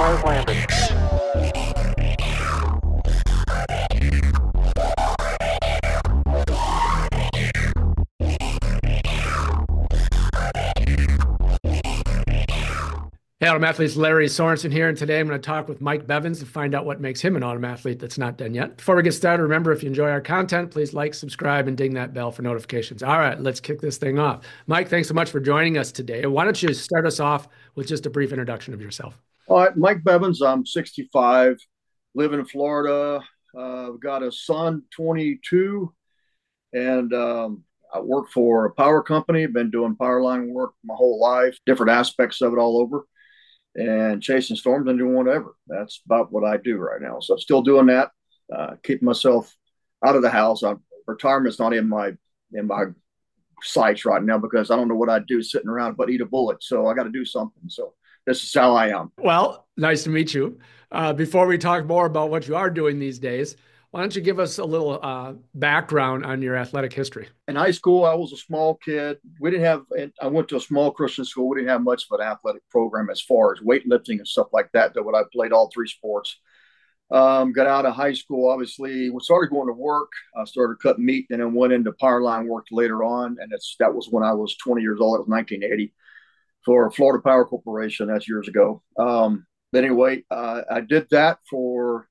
has landed. Hey, Autumn Athletes, Larry Sorensen here, and today I'm going to talk with Mike Bevins to find out what makes him an Autumn Athlete that's not done yet. Before we get started, remember, if you enjoy our content, please like, subscribe, and ding that bell for notifications. All right, let's kick this thing off. Mike, thanks so much for joining us today. Why don't you start us off with just a brief introduction of yourself? All right, Mike Bevins. I'm 65, live in Florida. I've got a son, 22, and I work for a power company. Been doing power line work my whole life, different aspects of it all over, and chasing storms and doing whatever. That's about what I do right now. So I'm still doing that, keeping myself out of the house. Retirement's not in my sights right now because I don't know what I'd do sitting around but eat a bullet. So I got to do something. So this is how I am. Well, nice to meet you. Before we talk more about what you are doing these days, why don't you give us a little background on your athletic history? In high school, I was a small kid. We didn't have, I went to a small Christian school. We didn't have much of an athletic program as far as weightlifting and stuff like that. That what I played all three sports. Got out of high school, obviously. We started going to work. I started cutting meat and then went into power line work later on. And that was when I was 20 years old. It was 1980 for Florida Power Corporation. That's years ago. But anyway, I did that for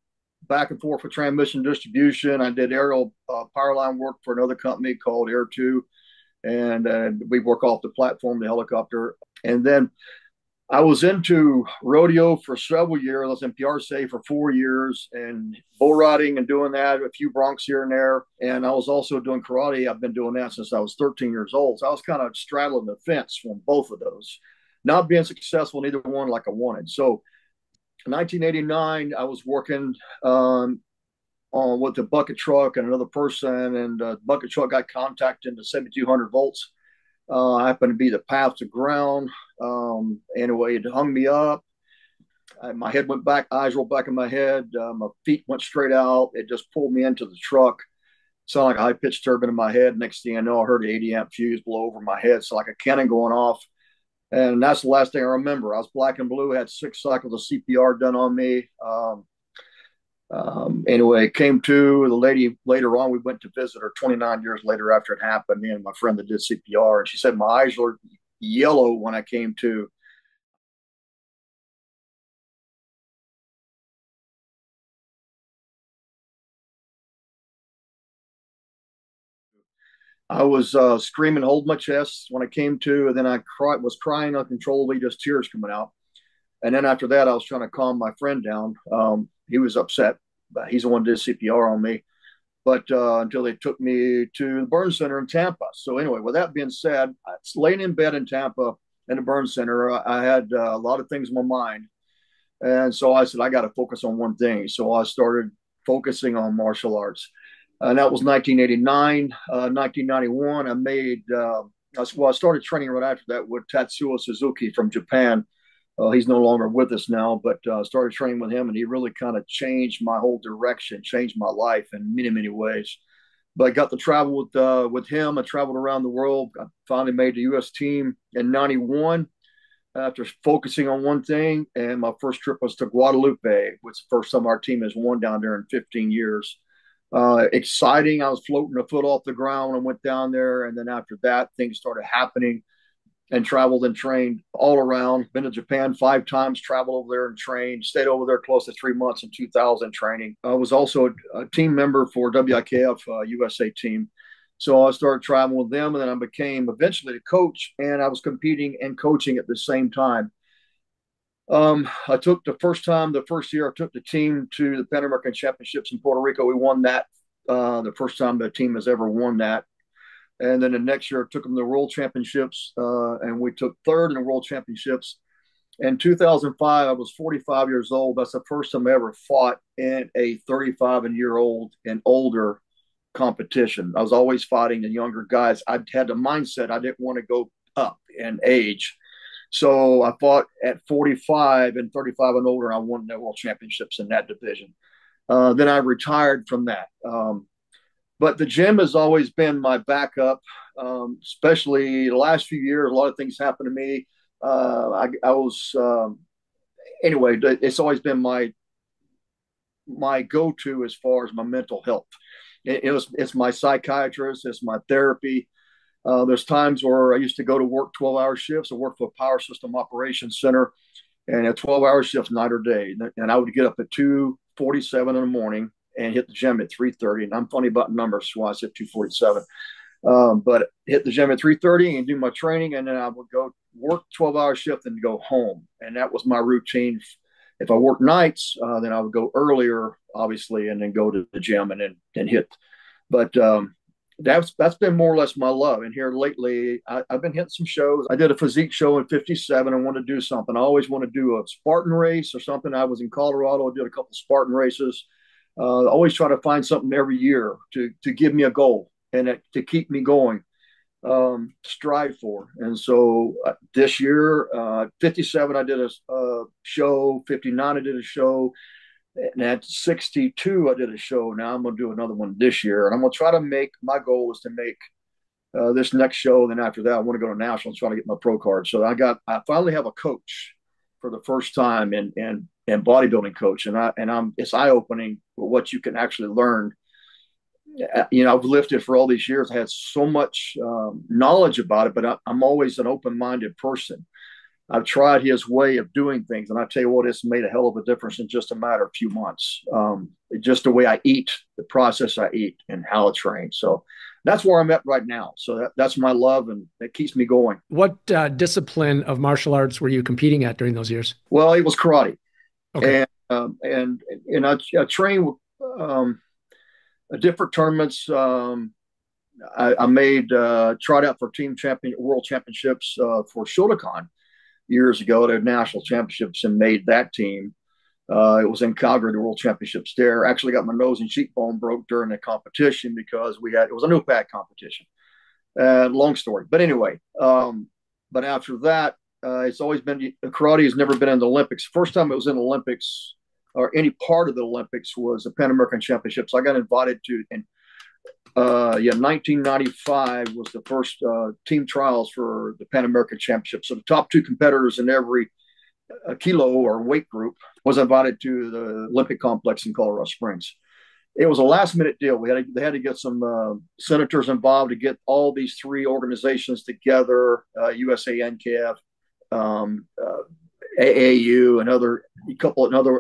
back and forth for transmission distribution. I did aerial power line work for another company called Air 2. And we work off the platform, the helicopter. And then I was into rodeo for several years. I was in PRSA for 4 years and bull riding and doing that, a few broncs here and there. And I was also doing karate. I've been doing that since I was 13 years old. So I was kind of straddling the fence from both of those, not being successful in either one like I wanted. So in 1989, I was working with the bucket truck and another person, and the bucket truck got contacted into 7,200 volts. Happened to be the path to ground. Anyway, it hung me up. My head went back, eyes rolled back in my head. My feet went straight out. It just pulled me into the truck. Sounded like a high pitched turbine in my head. Next thing I know, I heard an 80 amp fuse blow over my head. So like a cannon going off. And that's the last thing I remember. I was black and blue, had 6 cycles of CPR done on me. Anyway, came to the lady later on. We went to visit her 29 years later after it happened. Me and my friend that did CPR, and she said my eyes were yellow when I came to. I was screaming, hold my chest when I came to, and then was crying uncontrollably, just tears coming out. And then after that, I was trying to calm my friend down. He was upset, but he's the one who did CPR on me. But until they took me to the burn center in Tampa. So anyway, with that being said, I was laying in bed in Tampa in the burn center. I had a lot of things in my mind. And so I said, I got to focus on one thing. So I started focusing on martial arts. And that was 1989. 1991, I started training right after that with Tatsuo Suzuki from Japan. He's no longer with us now, but started training with him, and he really kind of changed my whole direction, changed my life in many, many ways. But I got to travel with him. I traveled around the world. I finally made the U.S. team in '91 after focusing on one thing. And my first trip was to Guadalupe, which is the first time our team has won down there in 15 years. Exciting. I was floating a foot off the ground when I went down there. And then after that, things started happening and traveled and trained all around. Been to Japan 5 times, traveled over there and trained. Stayed over there close to 3 months in 2000 training. I was also a team member for WIKF USA team. So I started traveling with them, and then I became eventually a coach, and I was competing and coaching at the same time. I took the first year, I took the team to the Pan American Championships in Puerto Rico. We won that, the first time the team has ever won that. And then the next year, I took them to the World Championships, and we took third in the World Championships. In 2005, I was 45 years old. That's the first time I ever fought in a 35-year-old and older competition. I was always fighting the younger guys. I had the mindset I didn't want to go up in age. So I fought at 45 and 35 and older. I won the World Championships in that division. Then I retired from that. But the gym has always been my backup, especially the last few years. A lot of things happened to me. I was anyway, it's always been my go-to as far as my mental health. It's my psychiatrist, it's my therapy. There's times where I used to go to work 12-hour shifts. I worked for a power system operations center, and a 12-hour shift night or day. And I would get up at 2:47 in the morning and hit the gym at 3:30. And I'm funny about numbers, so I said 2:47. But hit the gym at 3:30 and do my training, and then I would go work 12-hour shift and go home. And that was my routine. If I worked nights, then I would go earlier, obviously, and then go to the gym and then hit. But that's been more or less my love. And here lately, I've been hitting some shows. I did a physique show in '57. I wanted to do something. I always want to do a Spartan race or something. I was in Colorado. I did a couple of Spartan races. Always try to find something every year to give me a goal and to keep me going, strive for. And so this year, '57, I did a show. '59, I did a show. And at 62, I did a show. Now I'm going to do another one this year. And I'm going to try to my goal is to make this next show. Then after that, I want to go to nationals, try to get my pro card. So I finally have a coach for the first time in bodybuilding coach. It's eye opening what you can actually learn. I've lifted for all these years. I had so much knowledge about it, but I'm always an open-minded person. I've tried his way of doing things, and I tell you what, it's made a hell of a difference in just a matter of a few months. Just the way I eat, the process I eat, and how I train. So that's where I'm at right now. So that's my love, and it keeps me going. What discipline of martial arts were you competing at during those years? Well, it was karate, Okay. and I trained with different tournaments. I made tried out for world championships for Shotokan years ago. They national championships and made that team. It was in Calgary, the World Championships there. Actually got my nose and cheekbone broke during the competition because it was a new pack competition. Long story. But anyway, but after that, it's always been, karate has never been in the Olympics. First time it was in the Olympics or any part of the Olympics was the Pan American Championships. I got invited to, and 1995 was the first team trials for the Pan American Championship. So the top two competitors in every kilo or weight group was invited to the Olympic complex in Colorado Springs. It was a last minute deal. They had to get some senators involved to get all these three organizations together, USA, NKF, AAU, another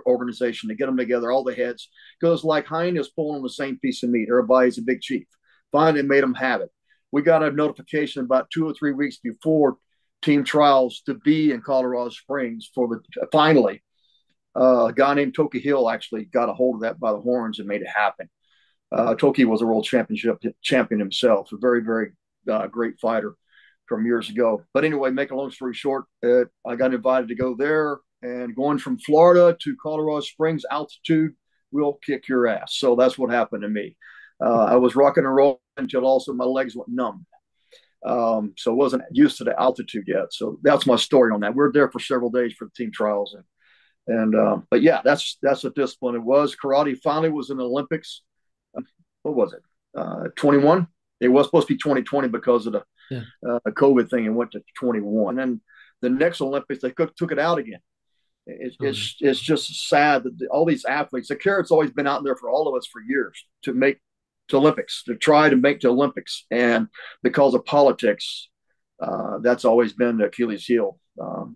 organization, to get them together, all the heads, because like Hein is pulling on the same piece of meat. Everybody's a big chief. Finally made them have it. We got a notification about 2 or 3 weeks before team trials to be in Colorado Springs finally. A guy named Toki Hill actually got a hold of that by the horns and made it happen. Toki was a world championship champion himself, a very, very great fighter from years ago. But anyway, make a long story short, I got invited to go there, and going from Florida to Colorado Springs, altitude will kick your ass. So that's what happened to me. I was rocking and rolling until also my legs went numb. So I wasn't used to the altitude yet. So that's my story on that. We were there for several days for the team trials. But yeah, that's a discipline. It was karate finally was in the Olympics. What was it? 21. It was supposed to be 2020 because of the COVID thing, and went to 21. And then the next Olympics, they took it out again. It's just sad that all these athletes, the carrot's always been out there for all of us for years to make to Olympics, to try to make to Olympics. And because of politics, that's always been the Achilles heel.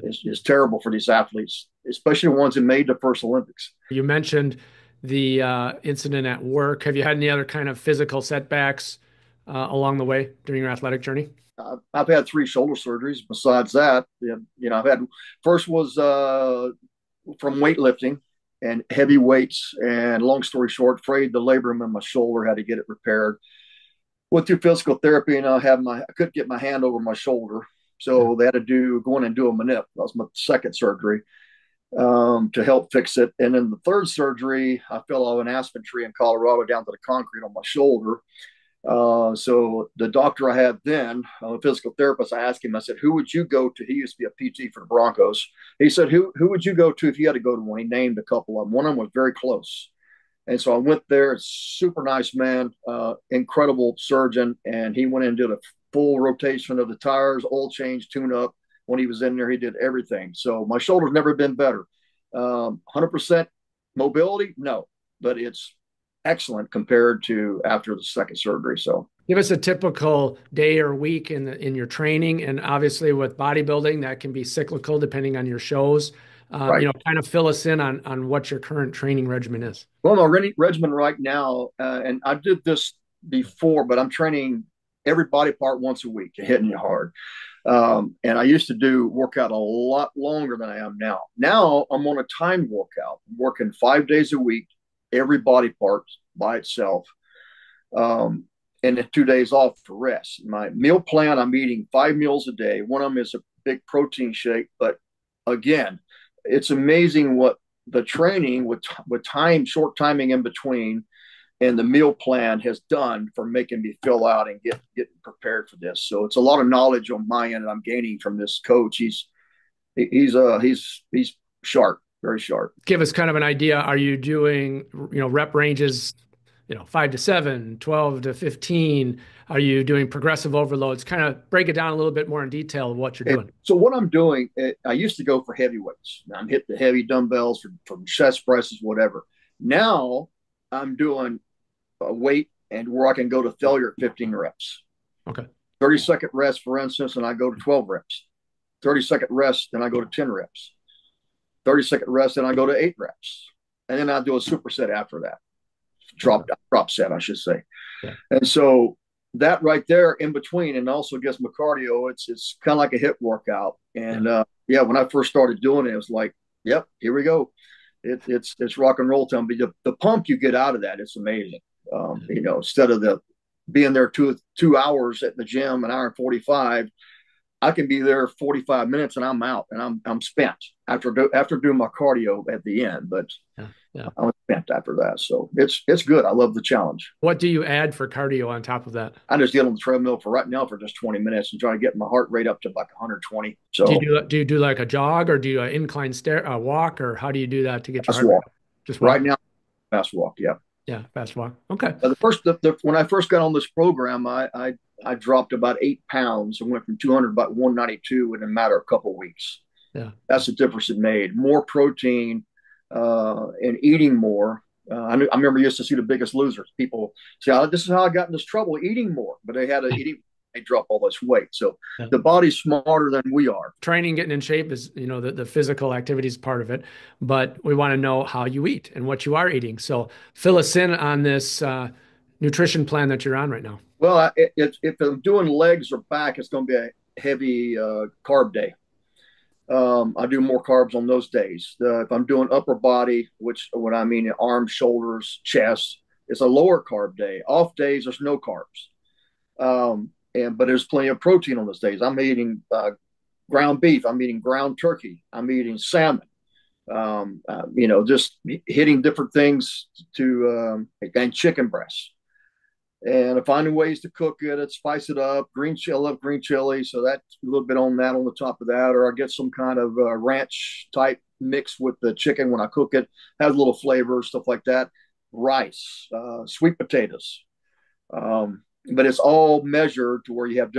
It's terrible for these athletes, especially the ones who made the first Olympics. You mentioned the incident at work. Have you had any other kind of physical setbacks along the way during your athletic journey? I've had 3 shoulder surgeries. Besides that, I've had, first was from weightlifting and heavy weights. And long story short, frayed the labrum in my shoulder, had to get it repaired. Went through physical therapy, and I couldn't get my hand over my shoulder. So they had to go in and do a manip. That was my second surgery to help fix it. And then the third surgery, I fell off an aspen tree in Colorado down to the concrete on my shoulder. So the doctor I had then, a physical therapist, I asked him, I said, who would you go to? He used to be a PT for the Broncos. He said, who would you go to if you had to go to one? He named a couple of them. One of them was very close. And so I went there, super nice man, incredible surgeon. And he went in and did a full rotation of the tires, oil change, tune up. When he was in there, he did everything. So my shoulder's never been better. 100% mobility, no, but it's excellent compared to after the second surgery. So Give us a typical day or week in your training, and obviously with bodybuilding, that can be cyclical depending on your shows. right. Kind of fill us in on what your current training regimen is. Well, my regimen right now, and I did this before, but I'm training every body part once a week, hitting it hard. And I used to do workout a lot longer than I am now. Now I'm on a timed workout, I'm working 5 days a week, every body part by itself, um, and then 2 days off for rest. My meal plan, I'm eating 5 meals a day. One of them is a big protein shake, but again, it's amazing what the training with time, short timing in between, and the meal plan has done for making me fill out and getting prepared for this. So it's a lot of knowledge on my end that I'm gaining from this coach. He's sharp, very sharp. Give us kind of an idea. Are you doing, rep ranges, 5 to 7, 12 to 15? Are you doing progressive overloads? Kind of break it down a little bit more in detail of what you're And doing. so what I'm doing, I used to go for heavyweights. I'm hitting the heavy dumbbells from chest presses, whatever. Now I'm doing a weight and where I can go to failure at 15 reps. Okay. 30-second rest, for instance, and I go to 12 reps. 30-second rest, then I go to 10 reps. 30-second rest, then I go to 8 reps. And then I do a superset after that. Drop set, I should say. Yeah. And so that right there in between, and also gets my cardio, it's kind of like a hip workout. And when I first started doing it, it was like, yep, here we go. It's rock and roll time. But the pump you get out of that, it's amazing. Instead of being there 2 hours at the gym, an hour and 45, I can be there 45 minutes and I'm out and I'm spent after doing my cardio at the end. But I'm spent after that, so it's good. I love the challenge. What do you add for cardio on top of that? I just get on the treadmill for right now for just 20 minutes and try to get my heart rate up to like 120. So Do you do like a jog, or do you an incline stair walk, or how do you do that to get your fast heart rate walk up? Just walk? right now. Fast walk, yeah. Yeah, fast walk. Okay. When I first got on this program, I dropped about 8 pounds and went from 200 about 192 in a matter of a couple of weeks. Yeah. That's the difference it made. More protein and eating more. I remember used to see The Biggest Losers. People say, oh, this is how I got in this trouble, eating more. But they drop all this weight. So the body's smarter than we are. Training, getting in shape is, the physical activity is part of it, but we want to know how you eat and what you are eating. So fill us in on this nutrition plan that you're on right now. Well, if I'm doing legs or back, it's going to be a heavy carb day. I do more carbs on those days. If I'm doing upper body, which what I mean arms, shoulders, chest, it's a lower carb day. Off days, there's no carbs. But there's plenty of protein on those days. I'm eating ground beef. I'm eating ground turkey. I'm eating salmon. Just hitting different things and chicken breasts. And finding ways to cook it, and spice it up. Green chili, I love green chili, so that's a little bit on the top of that. Or I get some kind of ranch type mix with the chicken when I cook it. Has a little flavor, stuff like that. Rice, sweet potatoes, but it's all measured to where you have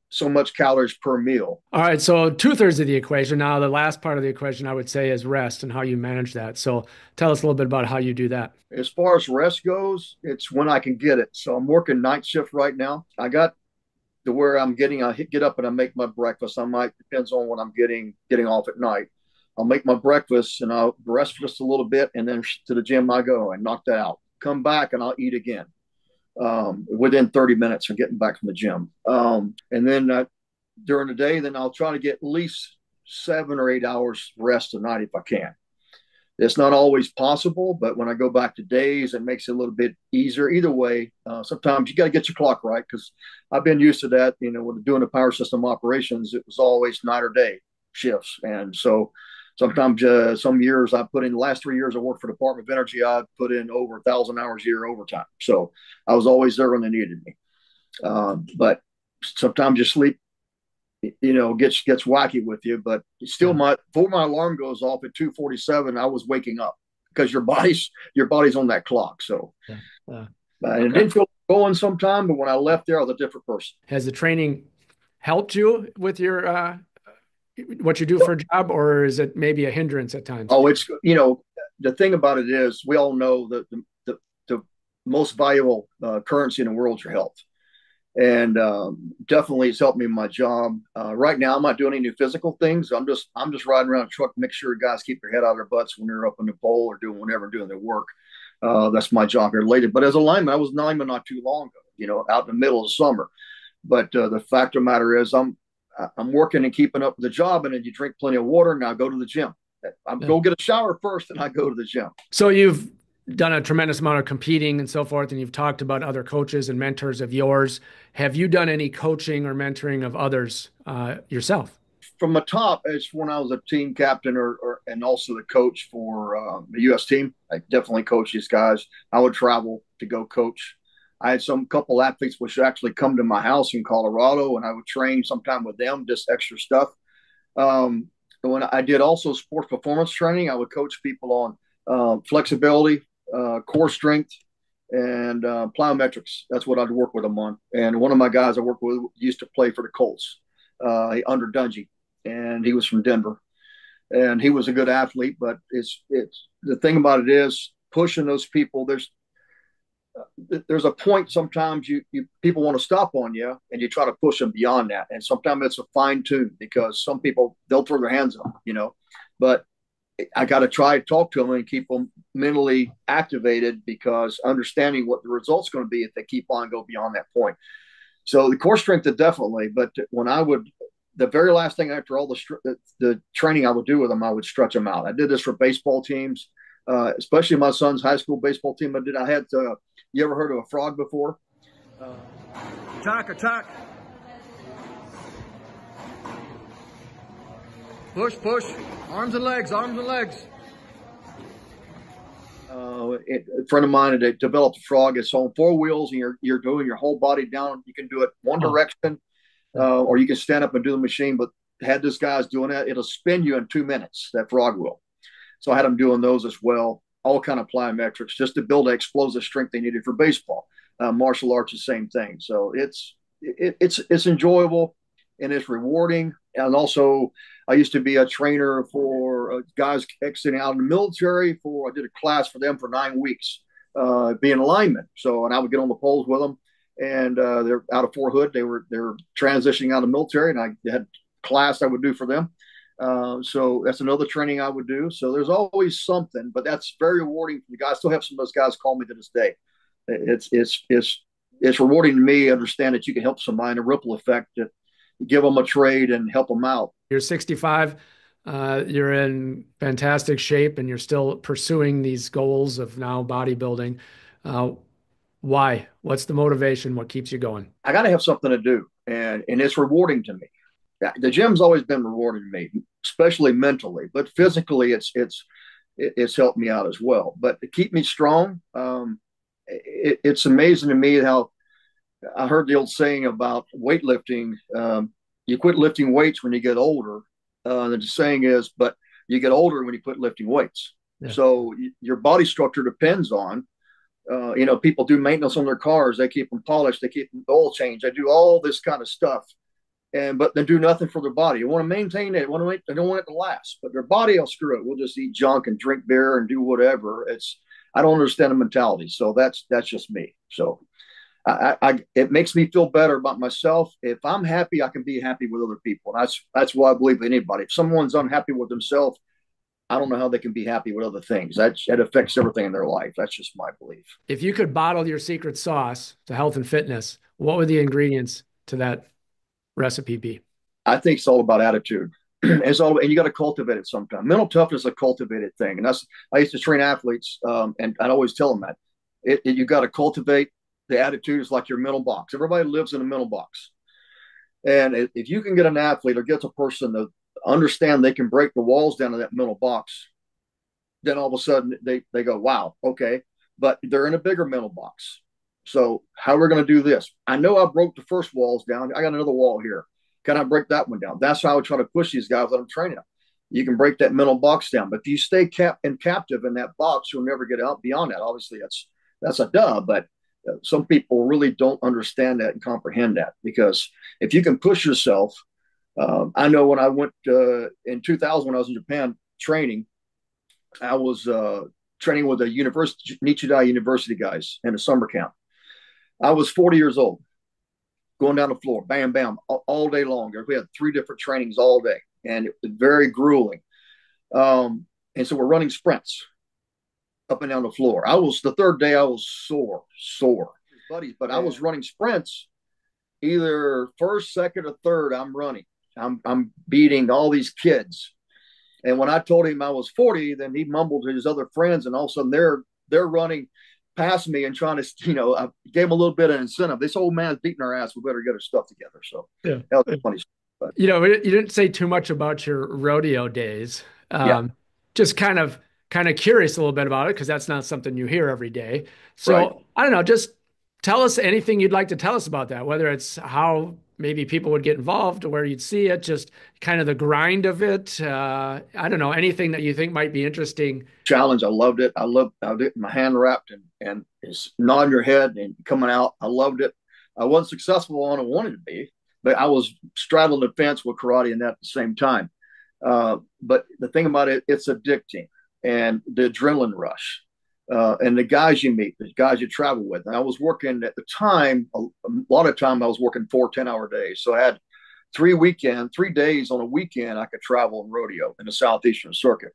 so much calories per meal. All right, so 2/3 of the equation. Now, the last part of the equation, I would say, is rest and how you manage that. So tell us a little bit about how you do that. As far as rest goes, it's when I can get it. So I'm working night shift right now. I got to where I get up and I make my breakfast. Depends on when I'm getting off at night. I'll make my breakfast and I'll rest just a little bit, and then to the gym I go and knock that out. Come back and I'll eat again within 30 minutes of getting back from the gym. And then during the day, then I'll try to get at least 7 or 8 hours rest a night if I can. It's not always possible, but when I go back to days, it makes it a little bit easier. Either way, sometimes you got to get your clock right, because I've been used to that. With doing the power system operations, it was always night or day shifts. And so sometimes some years I put in, the last 3 years I worked for the Department of Energy, I put in over 1,000 hours a year overtime. So I was always there when they needed me. But sometimes you sleep gets wacky with you, but still before my alarm goes off at 2:47, I was waking up, because your body's on that clock. So and it didn't feel going sometime, but when I left there, I was a different person. Has the training helped you with your what you do for a job, or is it maybe a hindrance at times? Oh, it's the thing about it is we all know that the most valuable currency in the world is your health, and definitely it's helped me in my job. Right now, I'm not doing any physical things. I'm just riding around a truck, make sure guys keep their head out of their butts when they're up in the pole or doing whatever, doing their work. That's my job here related. But as a lineman, I was a lineman not too long ago, out in the middle of summer. But the fact of the matter is, I'm working and keeping up with the job, and then you drink plenty of water, and I go to the gym. I'm Yeah. go get a shower first, and I go to the gym. So you've done a tremendous amount of competing and so forth, and you've talked about other coaches and mentors of yours. Have you done any coaching or mentoring of others yourself? From the top, it's when I was a team captain and also the coach for the U.S. team. I definitely coach these guys. I would travel to go coach. I had some couple athletes which actually come to my house in Colorado, and I would train sometime with them, just extra stuff. When I did also sports performance training, I would coach people on flexibility, core strength, and plyometrics. That's what I'd work with them on. And one of my guys I worked with used to play for the Colts under Dungy, and he was from Denver. And he was a good athlete, but it's the thing about it is pushing those people. There's a point sometimes you people want to stop on you and you try to push them beyond that, and sometimes it's a fine tune because some people they'll throw their hands up. But I got to try to talk to them and keep them mentally activated because understanding what the result's going to be if they keep on go beyond that point. So the core strength is definitely, but when I would the very last thing after all the training I would do with them, I would stretch them out. I did this for baseball teams, especially my son's high school baseball team. I had you ever heard of a frog before? Attack, attack. Push, push. Arms and legs, arms and legs. A friend of mine had developed a frog. It's on four wheels, and you're doing your whole body down. You can do it one direction, or you can stand up and do the machine. But had this guy's doing that, it'll spin you in 2 minutes. That frog will. So I had them doing those as well. All kind of plyometrics just to build the explosive strength they needed for baseball. Martial arts, the same thing. So it's enjoyable and it's rewarding. And also, I used to be a trainer for guys exiting out of the military. I did a class for them for 9 weeks, being a lineman. So, and I would get on the poles with them, and they're out of Fort Hood. They're transitioning out of the military, and I had class I would do for them. So that's another training I would do. So there's always something, but that's very rewarding for the guys. I still have some of those guys call me to this day. It's rewarding to me. Understand that you can help somebody in a ripple effect, that give them a trade and help them out. You're 65. You're in fantastic shape, and you're still pursuing these goals of now bodybuilding. Why? What's the motivation? What keeps you going? I got to have something to do, and it's rewarding to me. The gym's always been rewarding to me, especially mentally, but physically, it's helped me out as well. But to keep me strong, it's amazing to me how I heard the old saying about weightlifting. You quit lifting weights when you get older. The saying is, but you get older when you quit lifting weights. Yeah. So your body structure depends on, people do maintenance on their cars. They keep them polished. They keep them oil change. They do all this kind of stuff. But they do nothing for their body. You want to maintain it. They don't want it to last, but their body will screw it. We'll just eat junk and drink beer and do whatever. I don't understand the mentality. So that's just me. So it makes me feel better about myself. If I'm happy, I can be happy with other people. And that's why I believe anybody. If someone's unhappy with themselves, I don't know how they can be happy with other things. That affects everything in their life. That's just my belief. If you could bottle your secret sauce to health and fitness, what would the ingredients to that recipe be? I think it's all about attitude. And you got to cultivate it sometimes. Mental toughness is a cultivated thing. And I used to train athletes, and I'd always tell them that you got to cultivate the attitude. Is like your mental box. Everybody lives in a mental box. And if you can get an athlete or get a person to understand they can break the walls down of that mental box, then all of a sudden they go, wow, okay. But they're in a bigger mental box. So how are we going to do this? I know I broke the first walls down. I got another wall here. Can I break that one down? That's how I try to push these guys that I'm training them. You can break that mental box down, but if you stay captive in that box, you'll never get out beyond that. Obviously, that's a duh, but some people really don't understand that and comprehend that, because if you can push yourself I know when I went in 2000 when I was in Japan training, I was training with the university Nichidai University guys in a summer camp. I was 40 years old, going down the floor, bam, bam, all day long. We had 3 different trainings all day, and it was very grueling. And so we're running sprints up and down the floor. I was the third day I was sore, buddies, but I was running sprints either first, second, or third. I'm running. I'm beating all these kids. And when I told him I was 40, then he mumbled to his other friends, and all of a sudden they're running past me and trying to, I gave him a little bit of incentive. This old man's beating our ass. We better get our stuff together. So Yeah. that was funny. But, You didn't say too much about your rodeo days. yeah, Just kind of curious a little bit about it because that's not something you hear every day. right. So I don't know, just tell us anything you'd like to tell us about that, whether it's how maybe people would get involved or where you'd see it, just kind of the grind of it. I don't know, anything that you think might be interesting. Challenge. I loved it. I did my hand wrapped and it's nodding your head and coming out. I loved it. I wasn't successful on it, wanted to be, but I was straddling the fence with karate and that at the same time. But the thing about it, it's addicting, and the adrenaline rush, and the guys you meet, the guys you travel with. And I was working at the time, a lot of time I was working 4 10-hour days. So I had 3 days on a weekend I could travel and rodeo in the Southeastern Circuit.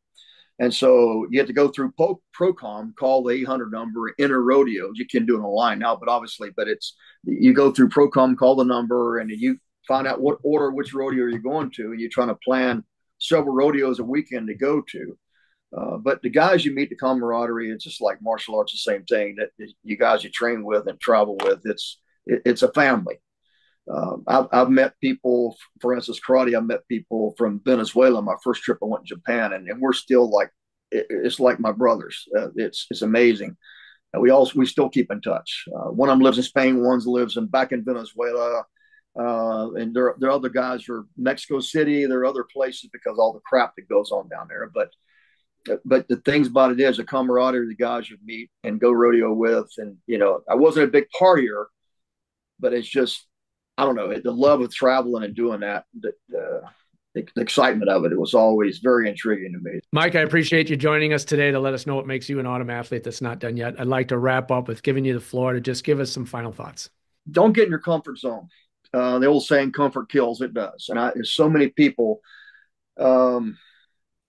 And so you have to go through Procom, call the 800 number, enter rodeos. You can do it online now, but you go through Procom, call the number, and you find out what order, which rodeo you're going to, and you're trying to plan several rodeos a weekend to go to. But the guys you meet, the camaraderie, it's just like martial arts, the same thing that you guys you train with and travel with. It's a family. I've met people, for instance, karate. I met people from Venezuela. My first trip, I went to Japan, and we're still like, it's like my brothers. It's amazing. We still keep in touch. One of them lives in Spain. One lives back in Venezuela. And there are other guys from Mexico City. There are other places because all the crap that goes on down there. But the things about it is the camaraderie, the guys you meet and go rodeo with. And, I wasn't a big partier, but it's just, I don't know, the love of traveling and doing that, the excitement of it, it was always very intriguing to me. Mike, I appreciate you joining us today to let us know what makes you an autumn athlete that's not done yet. I'd like to wrap up with giving you the floor to just give us some final thoughts. Don't get in your comfort zone. The old saying, comfort kills, it does. And so many people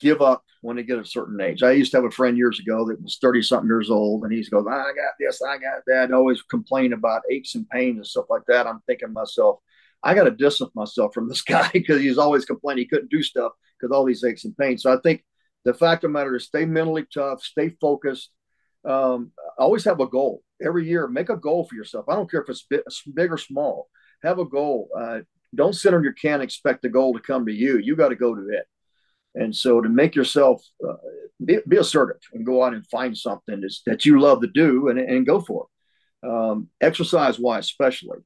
give up when they get a certain age. I used to have a friend years ago that was 30-something years old, and he goes, I got this, I got that, and always complain about aches and pains and stuff like that. I'm thinking to myself, I got to distance myself from this guy because he's always complaining he couldn't do stuff because all these aches and pains. So I think the fact of the matter is stay mentally tough, stay focused, always have a goal. Every year, make a goal for yourself. I don't care if it's big or small. Have a goal. Don't sit on your can and expect the goal to come to you. You got to go to it. And so to make yourself be assertive and go out and find something that you love to do and go for it. Exercise wise, especially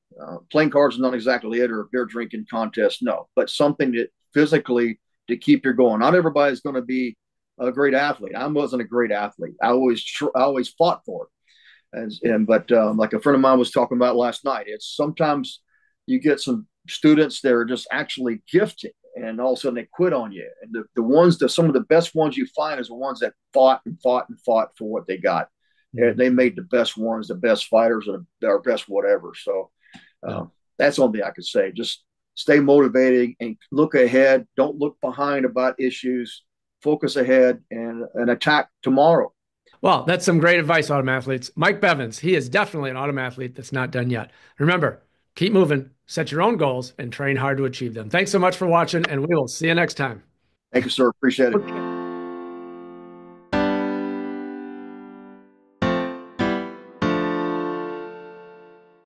playing cards is not exactly it, or a beer drinking contest, no, but something that physically to keep you going. Not everybody's going to be a great athlete. I wasn't a great athlete. I always fought for it. But like a friend of mine was talking about last night, it's sometimes you get some students that are just actually gifted, and all of a sudden they quit on you. And some of the best ones you find is the ones that fought and fought and fought for what they got. Mm-hmm. They made the best ones, the best fighters, or their best whatever. So that's the only thing I could say. Just stay motivated and look ahead. Don't look behind about issues. Focus ahead and attack tomorrow. Well, that's some great advice, autumn athletes. Mike Bevins, he is definitely an autumn athlete that's not done yet. Remember, keep moving, set your own goals, and train hard to achieve them. Thanks so much for watching, and we will see you next time. Thank you, sir. Appreciate it.